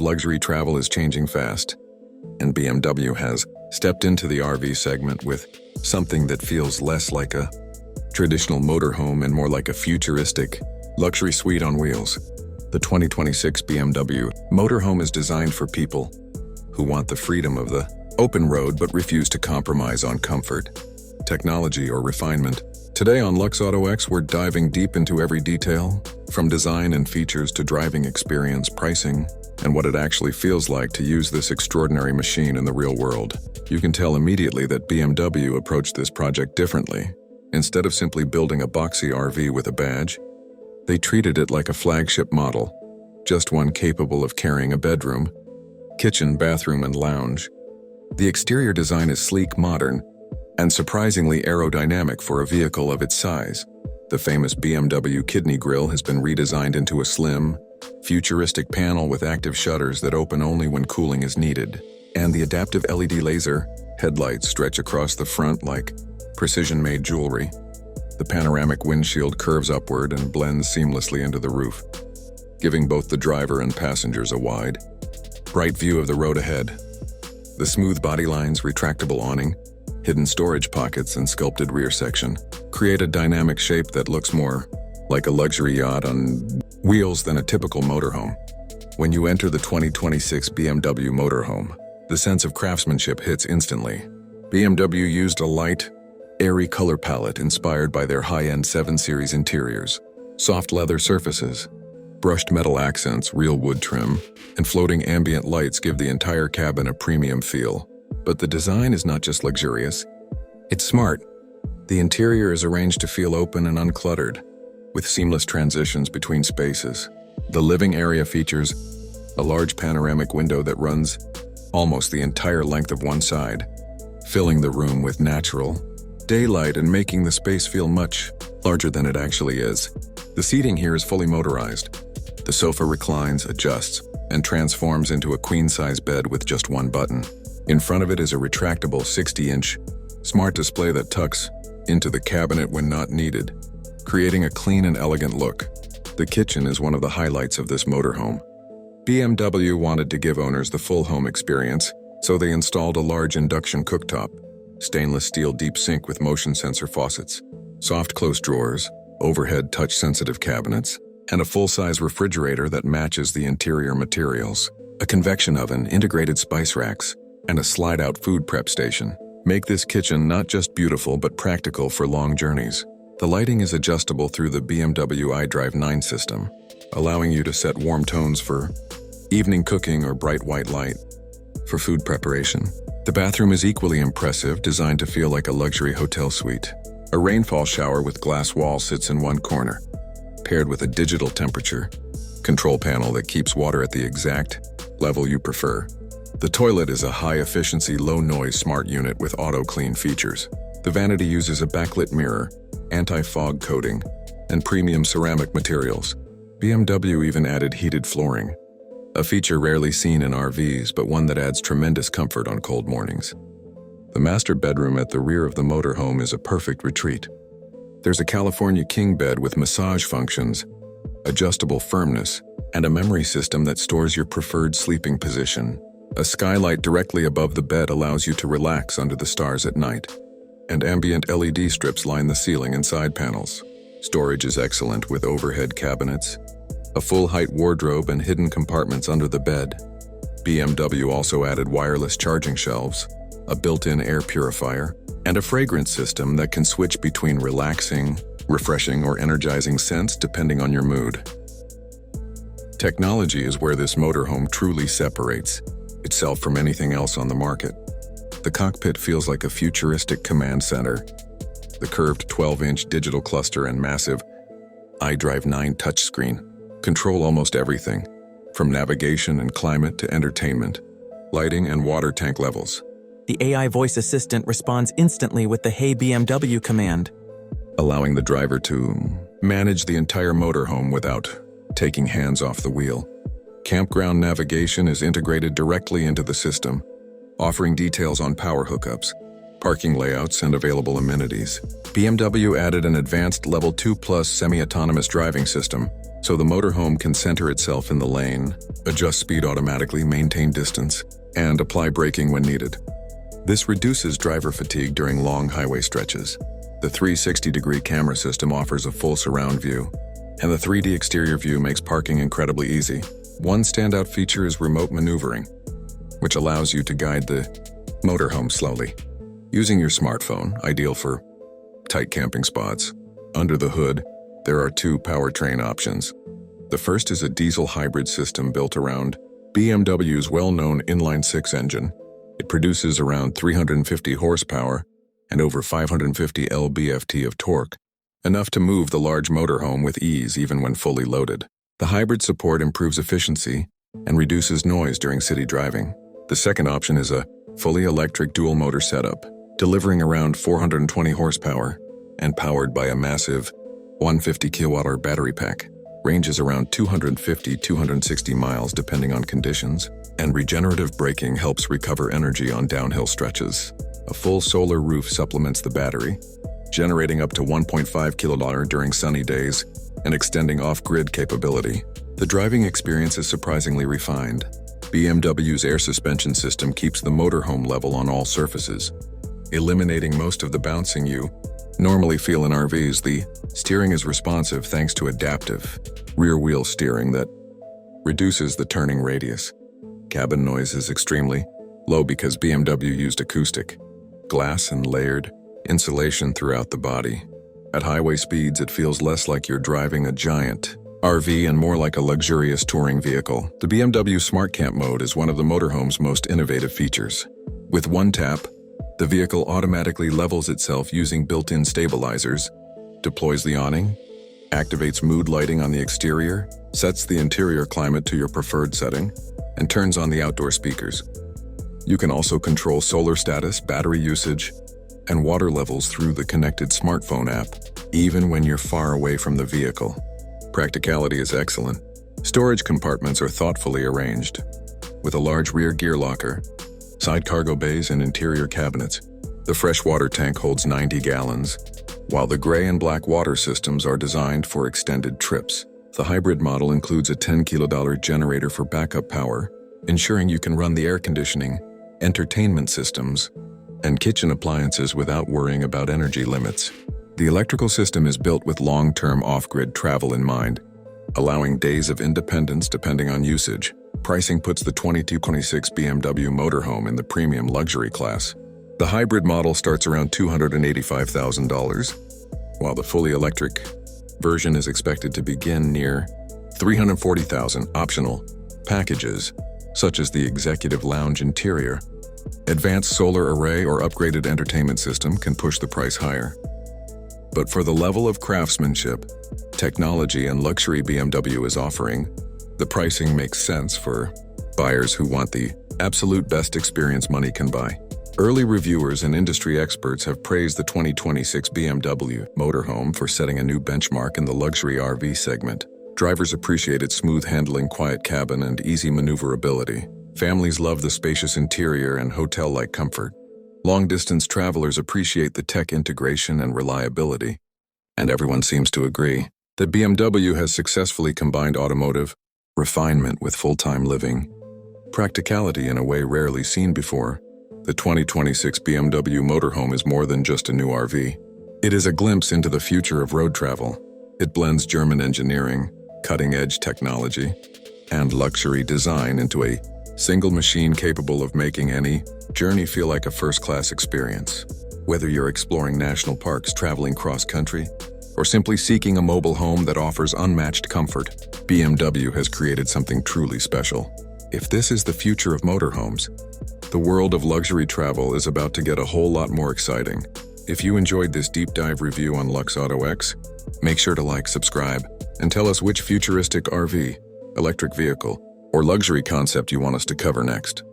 luxury travel is changing fast, and BMW has stepped into the RV segment with something that feels less like a traditional motorhome and more like a futuristic luxury suite on wheels. The 2026 BMW Motorhome is designed for people who want the freedom of the open road but refuse to compromise on comfort, technology, or refinement. Today on Lux Auto X, we're diving deep into every detail, from design and features to driving experience, pricing, and what it actually feels like to use this extraordinary machine in the real world. You can tell immediately that BMW approached this project differently. Instead of simply building a boxy RV with a badge, they treated it like a flagship model, just one capable of carrying a bedroom, kitchen, bathroom, and lounge. The exterior design is sleek, modern, and surprisingly aerodynamic for a vehicle of its size. The famous BMW kidney grille has been redesigned into a slim, futuristic panel with active shutters that open only when cooling is needed. And the adaptive LED laser headlights stretch across the front like precision-made jewelry. The panoramic windshield curves upward and blends seamlessly into the roof, giving both the driver and passengers a wide, bright view of the road ahead. The smooth body lines, retractable awning, hidden storage pockets, and sculpted rear section create a dynamic shape that looks more like a luxury yacht on wheels than a typical motorhome. When you enter the 2026 BMW Motorhome, the sense of craftsmanship hits instantly. BMW used a light, airy color palette inspired by their high-end 7 Series interiors. Soft leather surfaces, brushed metal accents, real wood trim, and floating ambient lights give the entire cabin a premium feel. But the design is not just luxurious, it's smart. The interior is arranged to feel open and uncluttered, with seamless transitions between spaces. The living area features a large panoramic window that runs almost the entire length of one side, filling the room with natural daylight and making the space feel much larger than it actually is. The seating here is fully motorized. The sofa reclines, adjusts, and transforms into a queen-size bed with just one button. In front of it is a retractable 60-inch smart display that tucks into the cabinet when not needed, creating a clean and elegant look. The kitchen is one of the highlights of this motorhome. BMW wanted to give owners the full home experience, so they installed a large induction cooktop, stainless steel deep sink with motion sensor faucets, soft close drawers, overhead touch-sensitive cabinets, and a full-size refrigerator that matches the interior materials. A convection oven, integrated spice racks, and a slide-out food prep station make this kitchen not just beautiful but practical for long journeys. The lighting is adjustable through the BMW iDrive 9 system, allowing you to set warm tones for evening cooking or bright white light for food preparation. The bathroom is equally impressive, designed to feel like a luxury hotel suite. A rainfall shower with glass wall sits in one corner, paired with a digital temperature control panel that keeps water at the exact level you prefer. The toilet is a high-efficiency, low-noise smart unit with auto-clean features. The vanity uses a backlit mirror, anti-fog coating, and premium ceramic materials. BMW even added heated flooring, a feature rarely seen in RVs, but one that adds tremendous comfort on cold mornings. The master bedroom at the rear of the motorhome is a perfect retreat. There's a California king bed with massage functions, adjustable firmness, and a memory system that stores your preferred sleeping position. A skylight directly above the bed allows you to relax under the stars at night, and ambient LED strips line the ceiling and side panels. Storage is excellent with overhead cabinets, a full-height wardrobe, and hidden compartments under the bed. BMW also added wireless charging shelves, a built-in air purifier, and a fragrance system that can switch between relaxing, refreshing, or energizing scents depending on your mood. Technology is where this motorhome truly separates itself from anything else on the market. The cockpit feels like a futuristic command center. The curved 12-inch digital cluster and massive iDrive 9 touchscreen control almost everything, from navigation and climate to entertainment, lighting, and water tank levels. The AI voice assistant responds instantly with the "Hey BMW" command, allowing the driver to manage the entire motorhome without taking hands off the wheel. Campground navigation is integrated directly into the system, offering details on power hookups, parking layouts, and available amenities. BMW added an advanced Level 2 Plus semi-autonomous driving system, so the motorhome can center itself in the lane, adjust speed automatically, maintain distance, and apply braking when needed. This reduces driver fatigue during long highway stretches. The 360-degree camera system offers a full surround view, and the 3D exterior view makes parking incredibly easy. One standout feature is remote maneuvering, which allows you to guide the motorhome slowly, using your smartphone, ideal for tight camping spots. Under the hood, there are two powertrain options. The first is a diesel hybrid system built around BMW's well-known inline-six engine. It produces around 350 horsepower and over 550 lb-ft of torque, enough to move the large motorhome with ease even when fully loaded. The hybrid support improves efficiency and reduces noise during city driving. The second option is a fully electric dual-motor setup, delivering around 420 horsepower and powered by a massive 150 kWh battery pack. Ranges around 250-260 miles depending on conditions, and regenerative braking helps recover energy on downhill stretches. A full solar roof supplements the battery, generating up to 1.5 kWh during sunny days and extending off-grid capability. The driving experience is surprisingly refined. BMW's air suspension system keeps the motorhome level on all surfaces, eliminating most of the bouncing you normally feel in RVs. The steering is responsive thanks to adaptive rear-wheel steering that reduces the turning radius. Cabin noise is extremely low because BMW used acoustic glass and layered insulation throughout the body. At highway speeds, it feels less like you're driving a giant RV and more like a luxurious touring vehicle. The BMW Smart Camp mode is one of the motorhome's most innovative features. With one tap, the vehicle automatically levels itself using built-in stabilizers, deploys the awning, activates mood lighting on the exterior, sets the interior climate to your preferred setting, and turns on the outdoor speakers. You can also control solar status, battery usage, and water levels through the connected smartphone app, even when you're far away from the vehicle. Practicality is excellent. Storage compartments are thoughtfully arranged, with a large rear gear locker, side cargo bays, and interior cabinets. The freshwater tank holds 90 gallons, while the gray and black water systems are designed for extended trips. The hybrid model includes a $10 kWh generator for backup power, ensuring you can run the air conditioning, entertainment systems, and kitchen appliances without worrying about energy limits. The electrical system is built with long-term off-grid travel in mind, allowing days of independence depending on usage. Pricing puts the 2026 BMW Motorhome in the premium luxury class. The hybrid model starts around $285,000, while the fully electric version is expected to begin near $340,000. Optional packages, such as the executive lounge interior, advanced solar array, or upgraded entertainment system, can push the price higher. But for the level of craftsmanship, technology, and luxury BMW is offering, the pricing makes sense for buyers who want the absolute best experience money can buy. Early reviewers and industry experts have praised the 2026 BMW Motorhome for setting a new benchmark in the luxury RV segment. Drivers appreciate its smooth handling, quiet cabin, and easy maneuverability. Families love the spacious interior and hotel-like comfort. Long-distance travelers appreciate the tech integration and reliability. And everyone seems to agree that BMW has successfully combined automotive refinement with full-time living practicality in a way rarely seen before. The 2026 BMW Motorhome is more than just a new RV. It is a glimpse into the future of road travel. It blends German engineering, cutting-edge technology, and luxury design into a single machine capable of making any journey feel like a first-class experience. Whether you're exploring national parks, traveling cross-country, or simply seeking a mobile home that offers unmatched comfort, BMW has created something truly special. If this is the future of motorhomes, the world of luxury travel is about to get a whole lot more exciting. If you enjoyed this deep dive review on Lux Auto X, make sure to like, subscribe, and tell us which futuristic RV, electric vehicle, or luxury concept you want us to cover next.